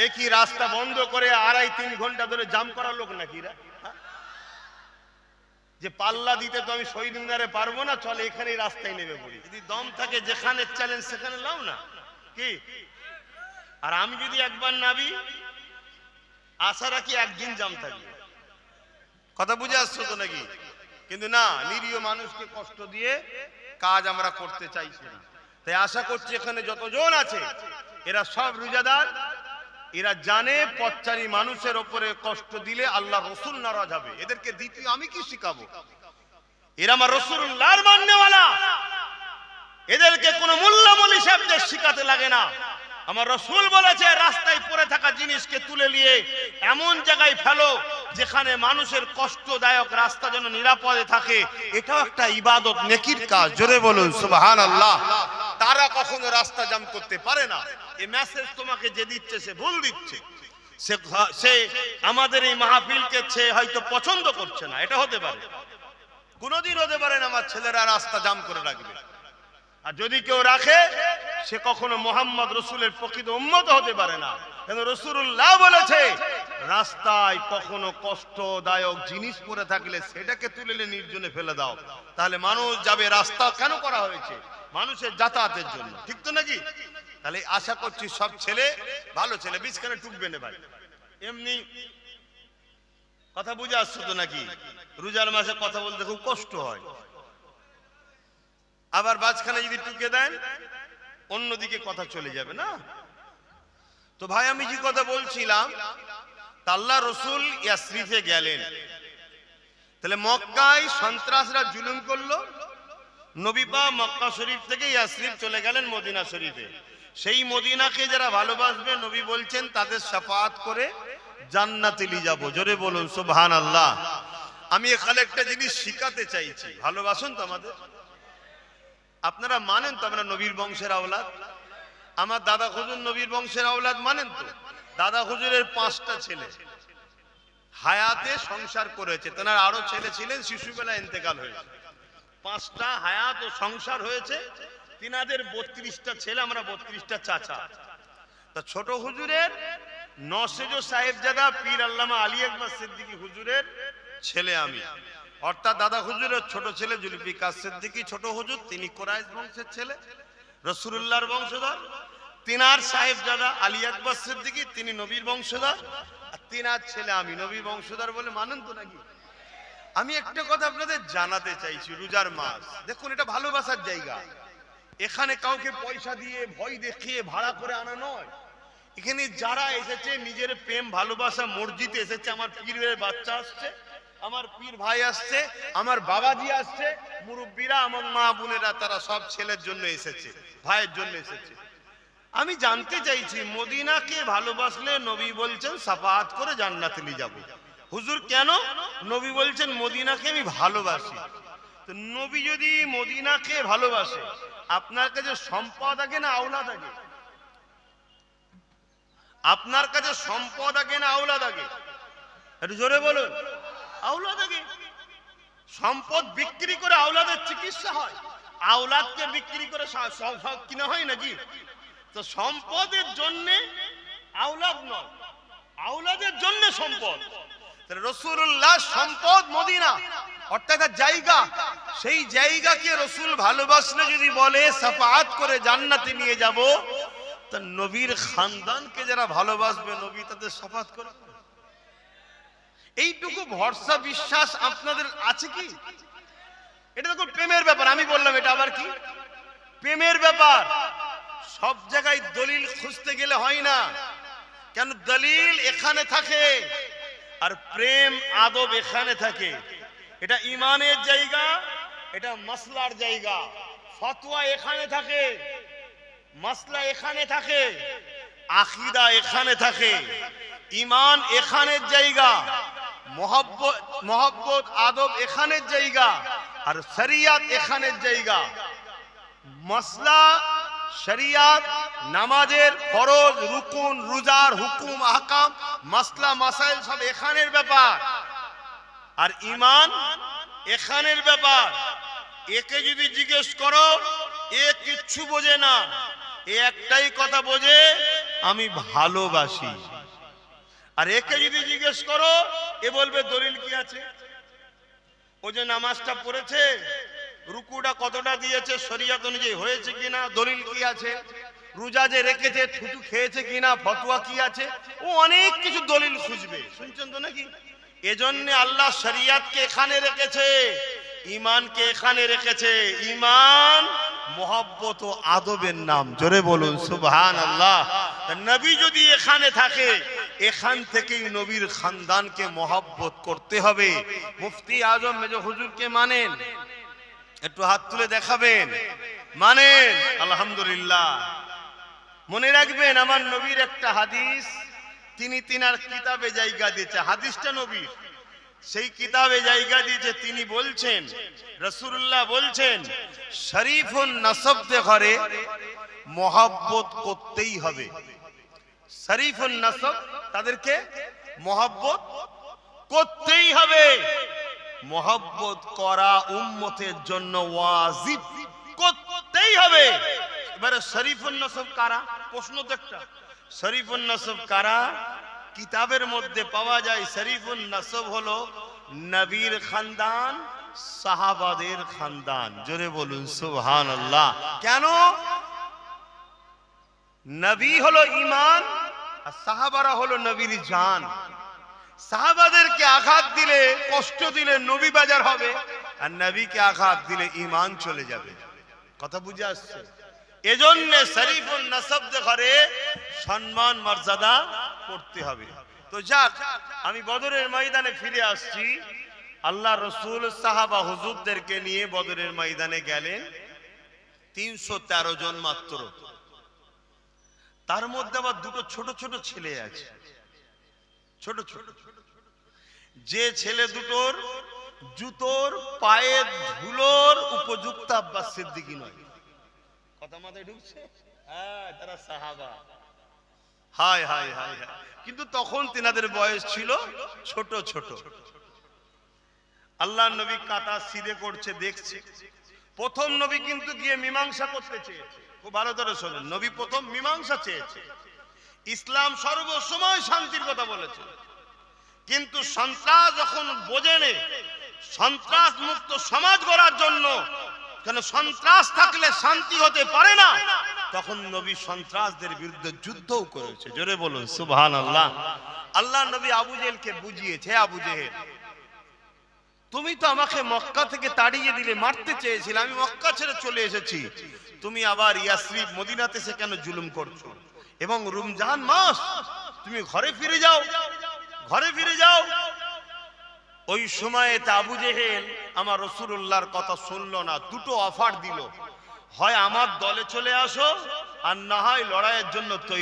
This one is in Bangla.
একই রাস্তা বন্ধ করে 2.5-3 ঘন্টা ধরে জাম করা লোক নাকি এরা? যে পাল্লা দিতে তো আমি শহীদ মিনারে পারবো না, চলে এখানেই রাস্তায় নেমে পড়ি। যদি দম থাকে যেখানে চ্যালেঞ্জ সেখানে লাও না কি। আর আমি যদি একবার নাবি, আশা রাখি একদিন জাম থাকবে। কথা বুঝে আসছো তো নাকি? কিন্তু না, নিরীহ মানুষকে কষ্ট দিয়ে কাজ আমরা করতে চাইছি না। তাই আশা করছি এখানে যতজন আছে এরা সব রোজাদার। এরা জানে পথচারী মানুষের উপরে কষ্ট দিলে আল্লাহ রসুল নারাজ হবে। এদেরকে দ্বিতীয় আমি কি শিখাবো? এরা আমার রাসূলুল্লাহর মাননেওয়ালা। এদেরকে কোনো মোল্লা মৌলভী সাহেবদের শিখাতে লাগে না। আমার রাসূল বলেছে রাস্তায় পড়ে থাকা জিনিসকে তুলে নিয়ে এমন জায়গায় ফেলো যেখানে মানুষের কষ্টদায়ক রাস্তা যেন নিরাপদে থাকে। এটাও একটা ইবাদত, নেকির কাজ। জোরে বলুন সুবহানাল্লাহ। তারা কখনো রাস্তা জাম করতে পারে না। এই মেসেজ তোমাকে যে দিচ্ছে সে ভুল দিচ্ছে। সে আমাদের এই মাহফিলকে সে হয়তো পছন্দ করছে না, এটা হতে পারে। কোনদিন হতে পারে না আমার ছেলেরা রাস্তা জাম করে রাখবে। আর যদি কেউ রাখে সে কখনো মোহাম্মদ রসুলের প্রকৃত উম্মত হতে পারে না। কিন্তু রাসূলুল্লাহ বলেছে রাস্তায় কখনো কষ্টদায়ক জিনিস পড়ে থাকলে সেটাকে তুলে নির্জনে ফেলে দাও, তাহলে মানুষ যাবে। রাস্তা কেন করা হয়েছে? মানুষের যাতায়াতের জন্য, ঠিক তো নাকি? তাহলে আশা করছি সব ছেলে ভালো ছেলে, বিছখানে টুকবে না ভাই। এমনি কথা বুঝে আসছো তো নাকি? রোজার মাসে কথা বলতে খুব কষ্ট হয়। আবার মাঝখানে যদি টুকে দেন অন্যদিকে কথা চলে যাবে না। তো ভাই আমি যে কথা বলছিলাম, আল্লাহ রসুল ইয়াসরিফে গেলেন। তাহলে মক্কায় সন্ত্রাসরা জুলুম করলো, নবী পাক মক্কা শরীফ থেকে ইয়াসরিফ চলে গেলেন মদিনা শরীফে। সেই মদিনাকে যারা ভালোবাসবে নবী বলছেন তাদের শাফাআত করে জান্নাতে নিয়ে যাব। জোরে বলুন সুবহানাল্লাহ। আমি এখানে একটা জিনিস শিখাতে চাইছি, ভালোবাসুন তো আমাদের। আপনারা মানেন তো আমরা নবীর বংশের আওলাদ? আমার দাদা হুজুর নবীর বংশের আওলাদ মানেন তো? দাদা হুজুরের 5টা ছেলে হায়াতে সংসার করেছে, তেনার আরো ছেলে ছিলেন শিশুবেলা ইন্তেকাল হয়েছে। 5টা হায়াত ও সংসার হয়েছে, তিনাদের 32টা ছেলে, আমরা 32টা চাচা। তা ছোট হুজুরের নসেজো সাহেবজাদা পীর আল্লামা আলী আকবর সিদ্দিকী হুজুরের ছেলে আমি। অর্থাৎ দাদা হুজুরের ছোট ছেলে জুলফিকার সিদ্দিকী ছোট হুজুর, তিনি কুরাইশ বংশের ছেলে, রাসূলুল্লাহর বংশধর। তিনার সাহেবজাদা আলী আকবর সিদ্দিকী, তিনি নবীর বংশধর। আর তিনার ছেলে আমি, নবীর বংশধর বলে মানেন তো নাকি? আমি একটা কথা আপনাদের জানাতে চাইছি, রোজার মাস দেখুন, এটা ভালোবাসার জায়গা। এখানে কাউকে পয়সা দিয়ে ভয় দেখিয়ে ভাড়া করে আনা নয়। এখানে যারা এসেছে নিজের প্রেম ভালোবাসা মসজিদে এসেছে। আমার পীরের বাচ্চা আসছে, আমার পীর ভাই আসছে, আমার বাবাজি আসছে, মুরব্বীরা, আমার মা বোনেরা, তারা সব ছেলের জন্য এসেছে, ভাইয়ের জন্য এসেছে। আমি জানতে চাইছি মদিনাকে ভালোবাসলে নবী বলছেন শাফাআত করে জান্নাতে নিয়ে যাব। হুজুর কেন? নবী বলছেন মদিনাকে আমি ভালোবাসি। তো নবী যদি মদিনাকে ভালোবাসে, আপনার কাছে সম্পদ আগে না আওলাদ আগে? আপনার কাছে সম্পদ আগে না আওলাদ আগে? একটু জোরে বলুন। আওলাদ আগে। সম্পদ বিক্রি করে আওলাদের চিকিৎসা হয়, আওলাদকে বিক্রি করে সব কিনা হয় নাকি? তো সম্পদের জন্য আওলাদ নয়, আওলাদের জন্য সম্পদ। রাসূলুল্লাহ সম্পদ মদিনা, অর্থাৎ জায়গা। সেই জায়গাকে রাসূল ভালোবাসলে যদি বলে শাফাআত করে জান্নাতে নিয়ে যাব, তা নবীর খানদানকে যারা ভালোবাসবে নবী তাদের শাফাআত করবে। এইটুকু ভরসা বিশ্বাস আপনাদের আছে কি? এটা তো প্রেমের ব্যাপার। আমি বললাম এটা আবার কি প্রেমের ব্যাপার। সব জায়গায় দলিল খুঁজতে গেলে হয় না, কেন দলিল এখানে থাকে আর প্রেম আদব এখানে থাকে। এটা ইমানের জায়গা, এটা মাসলার জায়গা। ফতোয়া এখানে থাকে, মাসলা এখানে থাকে, আকীদা এখানে থাকে, ঈমান এখানের জায়গা, মহব্বত আদব এখানের জায়গা, আর শরিয়ত এখানের জায়গা। মাসলা শরিয়ত, নামাজের ফরজ, রুকুন, রোজার হুকুম আহকাম, মাসলা মাসাইল সব এখানের ব্যাপার। আর ঈমান এখানের ব্যাপার। একে যদি জিজ্ঞেস করো এ কিচ্ছু বোঝে না, এ একটাই কথা বোঝে, আমি ভালোবাসি। আর একে যদি জিজ্ঞেস করো, এ বলবে দলিল কি আছে? ও যে নামাজটা পড়েছে, রুকুটা কতটা দিয়েছে, শরীয়ত অনুযায়ী হয়েছে কিনা, দলিল কি আছে? রোজা যে রেখেছে, থুতু খেয়েছে কিনা, ফতোয়া কি আছে? ও অনেক কিছু দলিল খুঁজবে। শুনছেন তো নাকি? এজন্য আল্লাহ শরীয়তকে এখানে রেখেছে, ঈমানকে এখানে রেখেছে। ঈমান মহব্বত ও আদবের নাম। জোরে বলুন সুবহানাল্লাহ। নবী যদি এখানে থাকে, এখান থেকেই নবীর খানদানকে মহব্বত করতে হবে। মুফতি আজম মেজর হুজুরকে মানেন? একটু হাত তুলে দেখাবেন। মানেন? আলহামদুলিল্লাহ। মনে রাখবেন, আমার নবীর একটা হাদিস তিনি তিনার কিতাবে জায়গা দিয়েছে। হাদিসটা নবীর, সেই কিতাবে জায়গা দিয়েছে। তিনি বলছেন, রাসূলুল্লাহ বলছেন, শরীফুন নাসবদের ঘরে মহব্বত করতেই হবে। শরীফুন নাসব, তাদেরকে মহব্বত করতেই হবে। মহব্বত করা উম্মতের জন্য ওয়াজিব, করতেই হবে। এবারে শরীফুন নাসব কারা? প্রশ্ন তো একটা, শরীফুন নাসব কারা? কিতাবের মধ্যে পাওয়া যায় শরীফুন নাসব হলো নবীর খানদান, সাহাবাদের খানদান। জোরে বলুন সুবহানাল্লাহ। কেন? নবী হলো ঈমান, আর সাহাবারা হলো নবীর জান। সাহাবাদেরকে আঘাত দিলে, কষ্ট দিলে নবী বাজার হবে, আর নবীকে আঘাত দিলে ঈমান চলে যাবে। কথা বুঝে আসছে? এজন্য শরীফুন নাসবদের ঘরে সম্মান মর্যাদা করতে হবে। তো যাক, আমি বদরের ময়দানে ফিরে আসছি। আল্লাহ রসুল সাহাবা হুজুরদেরকে নিয়ে বদরের ময়দানে গেলেন, 313 জন মাত্র। তার মধ্যে আবার দুটো ছোট ছোট ছেলে আছে, ছোট ছোট। যে ছেলে দুটোর জুতোর পায়ের ধুলোর উপযুক্ত আব্বাস সিদ্দিকী নয়। কথা মাথায় ঢুকছে? হ্যাঁ, তারা সাহাবা। হায় হায় হায় হায়। কিন্তু তখন তিনাদের বয়স ছিল ছোট ছোট। আল্লাহ নবী কাঁটা সিধে করছে, দেখছে। প্রথম নবী কিন্তু গিয়ে মীমাংসা করতে চেয়েছে। খুব ভালো করে শোনেন, নবী প্রথম মীমাংসা চেয়েছে। ইসলাম সর্বসময় শান্তির কথা বলেছে, কিন্তু সন্ত্রাস যখন বোঝেনে, সন্ত্রাস মুক্ত সমাজ গড়ার জন্য, কেন সন্ত্রাস থাকলে শান্তি হতে পারে না, তখন নবী সন্ত্রাসদের বিরুদ্ধে যুদ্ধও করেছে। জোরে বলুন সুবহানাল্লাহ। আল্লাহ নবী আবু জেহেলকে বুঝিয়েছে, আবু জেহেল, তুমি তো আমাকে মক্কা থেকে তাড়িয়ে দিলে, মারতে চেয়েছিলে, আমি মক্কা ছেড়ে চলে এসেছি, তুমি আবার ইয়াসরিব মদিনাতে এসে কেন জুলুম করছো? এবং রমজান মাস, তুমি ঘরে ফিরে যাও, ঘরে ফিরে যাও। ওই সময়ে আবু জেহেল আমার রাসূলুল্লাহর কথা শুনলো না। দুটো অফার দিল, হয় আমার দলে চলে আসো, আর না হয় লড়াইয়ের জন্য তৈরি।